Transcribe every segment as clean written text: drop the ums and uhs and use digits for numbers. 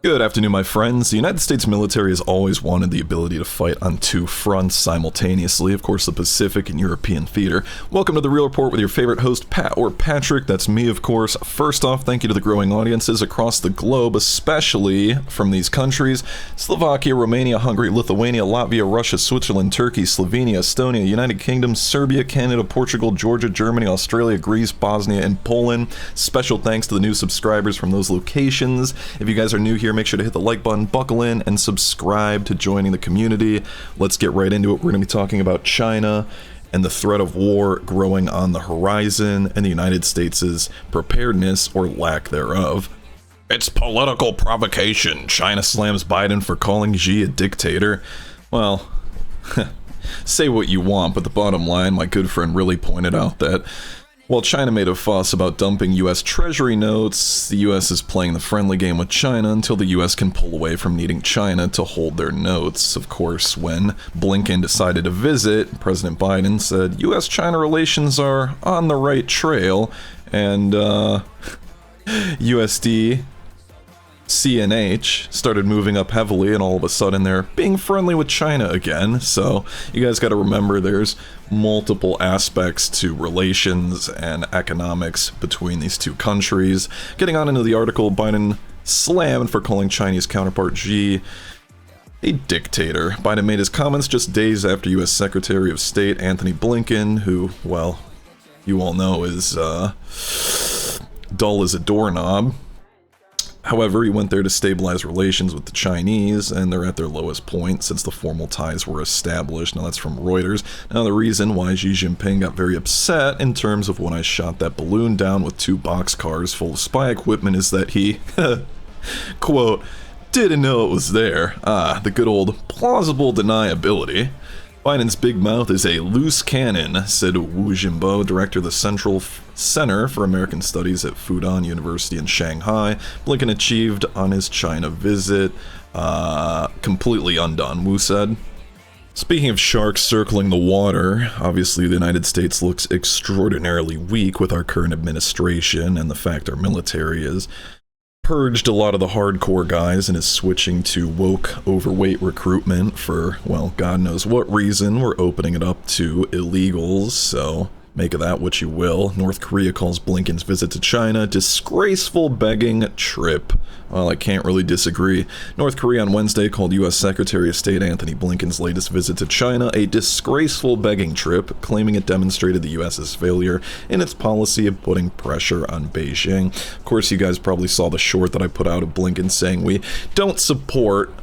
Good afternoon, my friends. The United States military has always wanted the ability to fight on two fronts simultaneously, of course, the Pacific and European theater. Welcome to The Real Report with your favorite host, Pat or Patrick. That's me, of course. First off, thank you to the growing audiences across the globe, especially from these countries: Slovakia, Romania, Hungary, Lithuania, Latvia, Russia, Switzerland, Turkey, Slovenia, Estonia, United Kingdom, Serbia, Canada, Portugal, Georgia, Germany, Australia, Greece, Bosnia, and Poland. Special thanks to the new subscribers from those locations. If you guys are new here, make sure to hit the like button, buckle in, and subscribe to joining the community. Let's get right into it. We're going to be talking about China and the threat of war growing on the horizon and the United States' preparedness or lack thereof. It's political provocation. China slams Biden for calling Xi a dictator. Well, say what you want, but the bottom line, my good friend really pointed out that while China made a fuss about dumping U.S. Treasury notes, the U.S. is playing the friendly game with China until the U.S. can pull away from needing China to hold their notes. Of course, when Blinken decided to visit, President Biden said U.S.-China relations are on the right trail, and USD CNH started moving up heavily, and all of a sudden they're being friendly with China again. So you guys got to remember there's multiple aspects to relations and economics between these two countries. Getting on into the article, Biden slammed for calling Chinese counterpart Xi a dictator. Biden made his comments just days after U.S. Secretary of State Antony Blinken, who, well, you all know is dull as a doorknob. However, he went there to stabilize relations with the Chinese, and they're at their lowest point since the formal ties were established. Now, that's from Reuters. Now, the reason why Xi Jinping got very upset in terms of when I shot that balloon down with 2 boxcars full of spy equipment is that he, quote, didn't know it was there. The good old plausible deniability. Biden's big mouth is a loose cannon, said Wu Jimbo, director of the Central Center for American Studies at Fudan University in Shanghai. Blinken achieved on his China visit. Completely undone, Wu said. Speaking of sharks circling the water, obviously the United States looks extraordinarily weak with our current administration and the fact our military is purged a lot of the hardcore guys and is switching to woke, overweight recruitment for, well, God knows what reason. We're opening it up to illegals, so make of that what you will. North Korea calls Blinken's visit to China disgraceful begging trip. Well, I can't really disagree. North Korea on Wednesday called U.S. Secretary of State Antony Blinken's latest visit to China a disgraceful begging trip, claiming it demonstrated the U.S.'s failure in its policy of putting pressure on Beijing. Of course, you guys probably saw the short that I put out of Blinken saying we don't support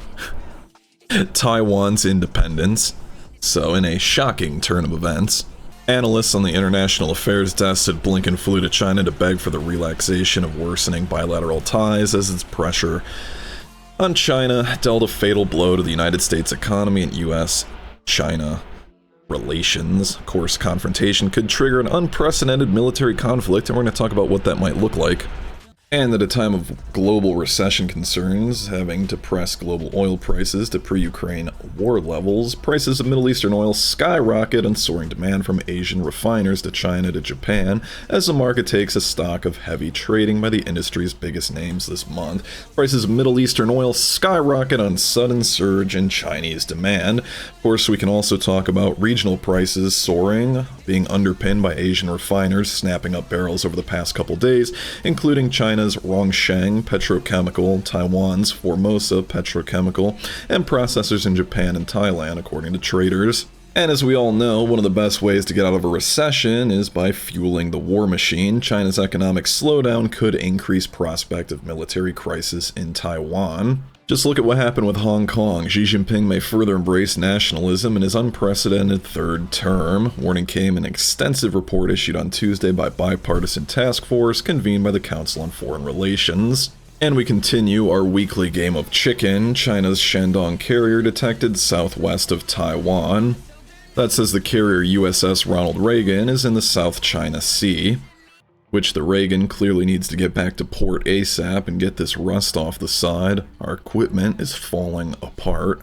Taiwan's independence. So, in a shocking turn of events, analysts on the International Affairs Desk said Blinken flew to China to beg for the relaxation of worsening bilateral ties as its pressure on China dealt a fatal blow to the United States economy and U.S.-China relations. Of course, confrontation could trigger an unprecedented military conflict, and we're going to talk about what that might look like. And at a time of global recession concerns, having depressed global oil prices to pre-Ukraine war levels, prices of Middle Eastern oil skyrocket on soaring demand from Asian refiners to China to Japan as the market takes a stock of heavy trading by the industry's biggest names this month. Prices of Middle Eastern oil skyrocket on sudden surge in Chinese demand. Of course, we can also talk about regional prices soaring, being underpinned by Asian refiners snapping up barrels over the past couple days, including China's Rongsheng Petrochemical, Taiwan's Formosa Petrochemical, and processors in Japan and Thailand, according to traders. And as we all know, one of the best ways to get out of a recession is by fueling the war machine. China's economic slowdown could increase prospect of military crisis in Taiwan. Just look at what happened with Hong Kong. Xi Jinping may further embrace nationalism in his unprecedented third term. Warning came in an extensive report issued on Tuesday by bipartisan task force convened by the Council on Foreign Relations. And we continue our weekly game of chicken. China's Shandong carrier detected southwest of Taiwan. That says the carrier USS Ronald Reagan is in the South China Sea, which the Reagan clearly needs to get back to port ASAP and get this rust off the side. Our equipment is falling apart.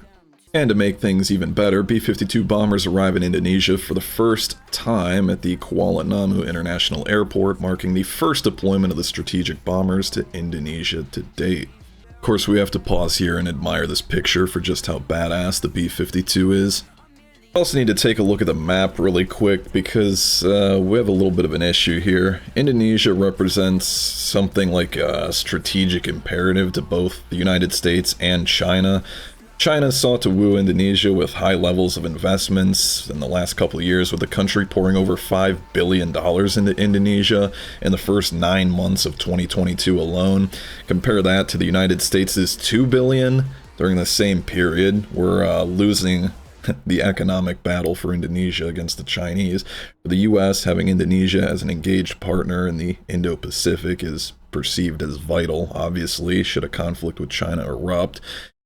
And to make things even better, B52 Bombers arrive in Indonesia for the first time at the Kuala Namu International Airport, marking the first deployment of the strategic bombers to Indonesia to date. Of course, we have to pause here and admire this picture for just how badass the B52 is. I also need to take a look at the map really quick because we have a little bit of an issue here. Indonesia represents something like a strategic imperative to both the United States and China. China sought to woo Indonesia with high levels of investments in the last couple of years, with the country pouring over $5 billion into Indonesia in the first 9 months of 2022 alone. Compare that to the United States' $2 billion during the same period. We're losing the economic battle for Indonesia against the Chinese. For the US, having Indonesia as an engaged partner in the Indo-Pacific is perceived as vital, obviously, should a conflict with China erupt.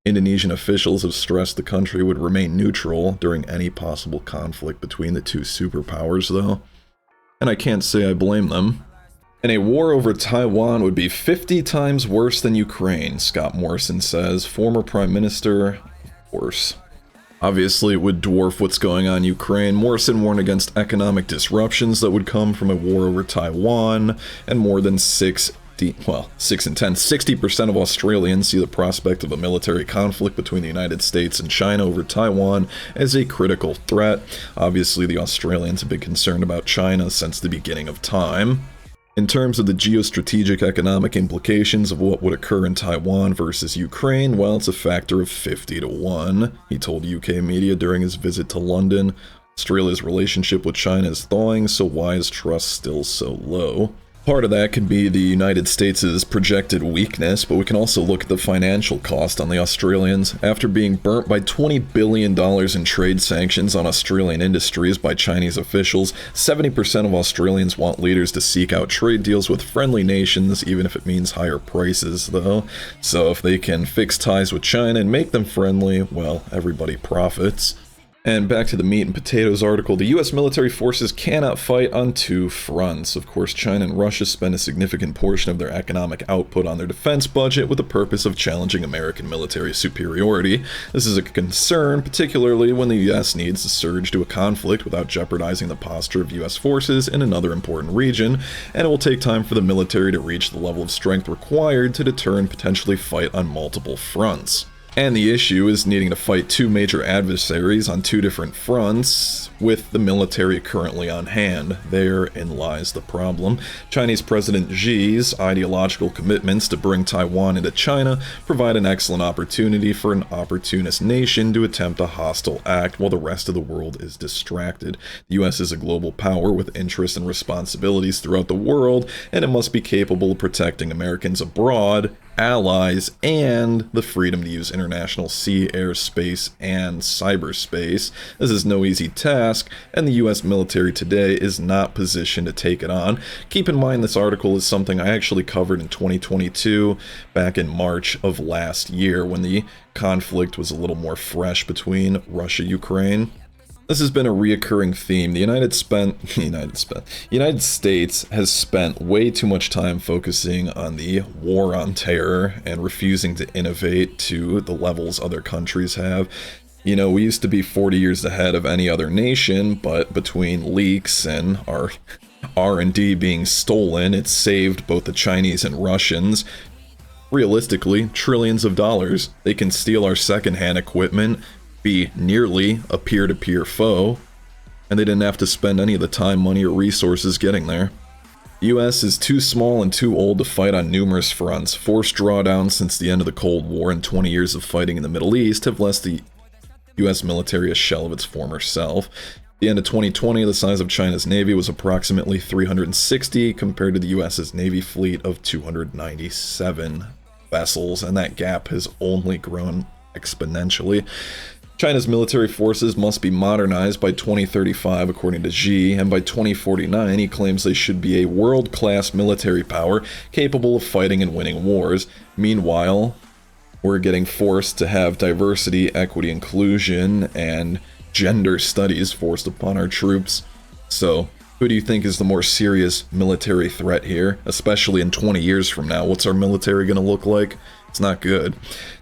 Indonesian officials have stressed the country would remain neutral during any possible conflict between the two superpowers, though. And I can't say I blame them. And a war over Taiwan would be 50 times worse than Ukraine, Scott Morrison says, former Prime Minister, of course. Obviously, it would dwarf what's going on in Ukraine. Morrison warned against economic disruptions that would come from a war over Taiwan, and more than 6 in 10, 60% of Australians see the prospect of a military conflict between the United States and China over Taiwan as a critical threat. Obviously, the Australians have been concerned about China since the beginning of time. In terms of the geostrategic economic implications of what would occur in Taiwan versus Ukraine, well, it's a factor of 50 to 1, he told UK media during his visit to London. Australia's relationship with China is thawing, so why is trust still so low? Part of that could be the United States' projected weakness, but we can also look at the financial cost on the Australians. After being burnt by $20 billion in trade sanctions on Australian industries by Chinese officials, 70% of Australians want leaders to seek out trade deals with friendly nations, even if it means higher prices, though. So if they can fix ties with China and make them friendly, well, everybody profits. And back to the meat and potatoes article, the U.S. military forces cannot fight on two fronts. Of course, China and Russia spend a significant portion of their economic output on their defense budget with the purpose of challenging American military superiority. This is a concern, particularly when the U.S. needs to surge to a conflict without jeopardizing the posture of U.S. forces in another important region, and it will take time for the military to reach the level of strength required to deter and potentially fight on multiple fronts. And the issue is needing to fight two major adversaries on two different fronts with the military currently on hand. Therein lies the problem. Chinese President Xi's ideological commitments to bring Taiwan into China provide an excellent opportunity for an opportunist nation to attempt a hostile act while the rest of the world is distracted. The U.S. is a global power with interests and responsibilities throughout the world, and it must be capable of protecting Americans abroad, allies, and the freedom to use international sea, air, space, and cyberspace. This is no easy task, and the U.S. military today is not positioned to take it on. Keep in mind this article is something I actually covered in 2022, back in March of last year, when the conflict was a little more fresh between Russia and Ukraine. This has been a reoccurring theme. The United States has spent way too much time focusing on the war on terror and refusing to innovate to the levels other countries have. You know, we used to be 40 years ahead of any other nation, but between leaks and our R&D being stolen, it's saved both the Chinese and Russians, realistically, trillions of dollars. They can steal our secondhand equipment, be nearly a peer-to-peer foe, and they didn't have to spend any of the time, money, or resources getting there. The US is too small and too old to fight on numerous fronts. Forced drawdowns since the end of the Cold War and 20 years of fighting in the Middle East have left the US military a shell of its former self. At the end of 2020, the size of China's Navy was approximately 360 compared to the US's Navy fleet of 297 vessels, and that gap has only grown exponentially. China's military forces must be modernized by 2035, according to Xi, and by 2049 he claims they should be a world-class military power capable of fighting and winning wars. Meanwhile, we're getting forced to have diversity, equity, inclusion, and gender studies forced upon our troops. So, who do you think is the more serious military threat here, especially in 20 years from now? What's our military going to look like? It's not good.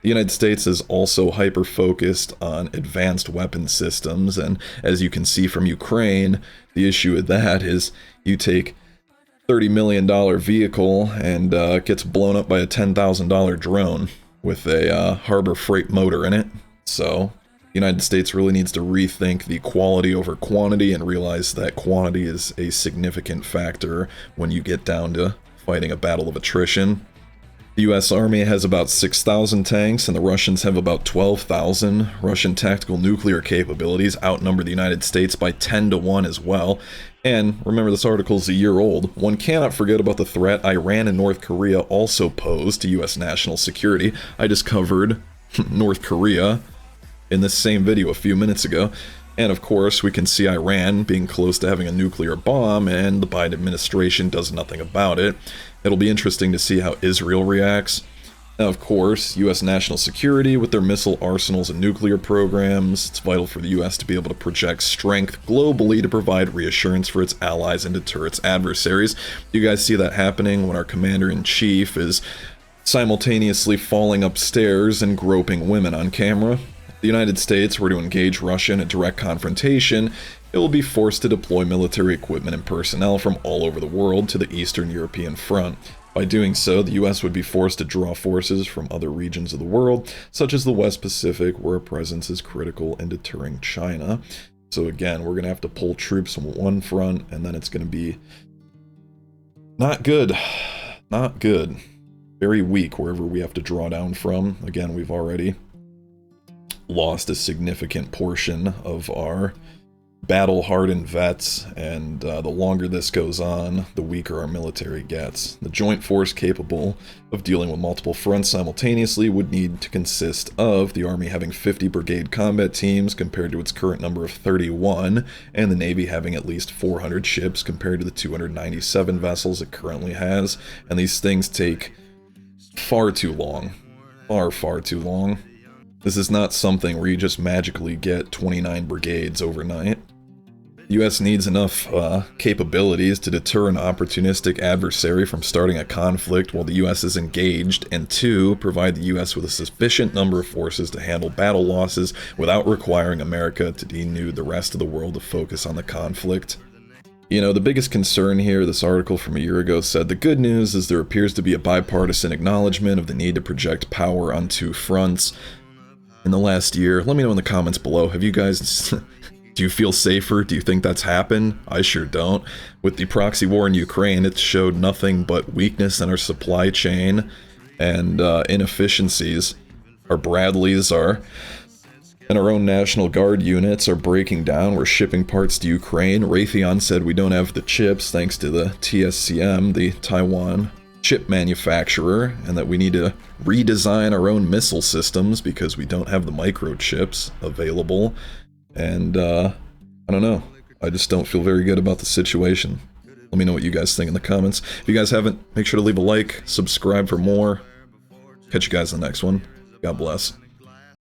The United States is also hyper-focused on advanced weapon systems, and as you can see from Ukraine, the issue with that is you take $30 million vehicle and it gets blown up by a $10,000 drone, with a Harbor Freight motor in it. So the United States really needs to rethink the quality over quantity and realize that quantity is a significant factor when you get down to fighting a battle of attrition. The US Army has about 6,000 tanks, and the Russians have about 12,000. Russian tactical nuclear capabilities outnumber the United States by 10 to 1 as well. And remember, this article is a year old. One cannot forget about the threat Iran and North Korea also pose to US national security. I just covered North Korea in this same video a few minutes ago. And of course, we can see Iran being close to having a nuclear bomb, and the Biden administration does nothing about it. It'll be interesting to see how Israel reacts. Now, of course, U.S. national security with their missile arsenals and nuclear programs, it's vital for the U.S. to be able to project strength globally to provide reassurance for its allies and deter its adversaries. You guys see that happening when our commander-in-chief is simultaneously falling upstairs and groping women on camera. If the United States were to engage Russia in a direct confrontation, it will be forced to deploy military equipment and personnel from all over the world to the Eastern European front. By doing so, the US would be forced to draw forces from other regions of the world, such as the West Pacific, where a presence is critical in deterring China. So again, we're going to have to pull troops from one front, and then it's going to be not good. Not good. Very weak wherever we have to draw down from. Again, we've already lost a significant portion of our battle-hardened vets, and the longer this goes on, the weaker our military gets. The joint force capable of dealing with multiple fronts simultaneously would need to consist of the Army having 50 brigade combat teams compared to its current number of 31, and the Navy having at least 400 ships compared to the 297 vessels it currently has. And these things take far too long. Far too long. This is not something where you just magically get 29 brigades overnight. The US needs enough capabilities to deter an opportunistic adversary from starting a conflict while the US is engaged, and 2, provide the US with a sufficient number of forces to handle battle losses without requiring America to denude the rest of the world to focus on the conflict. You know, the biggest concern here, this article from a year ago said, the good news is there appears to be a bipartisan acknowledgement of the need to project power on 2 fronts. In the last year, let me know in the comments below, have you guys, do you feel safer? Do you think that's happened? I sure don't. With the proxy war in Ukraine, it showed nothing but weakness in our supply chain and inefficiencies. Our Bradleys and our own National Guard units are breaking down. We're shipping parts to Ukraine. Raytheon said we don't have the chips thanks to the TSCM, the Taiwan chip manufacturer, and that we need to redesign our own missile systems because we don't have the microchips available. And I don't know, I just don't feel very good about the situation. Let me know what you guys think in the comments. If you guys haven't, make sure to leave a like, subscribe for more. Catch you guys in the next one. God bless.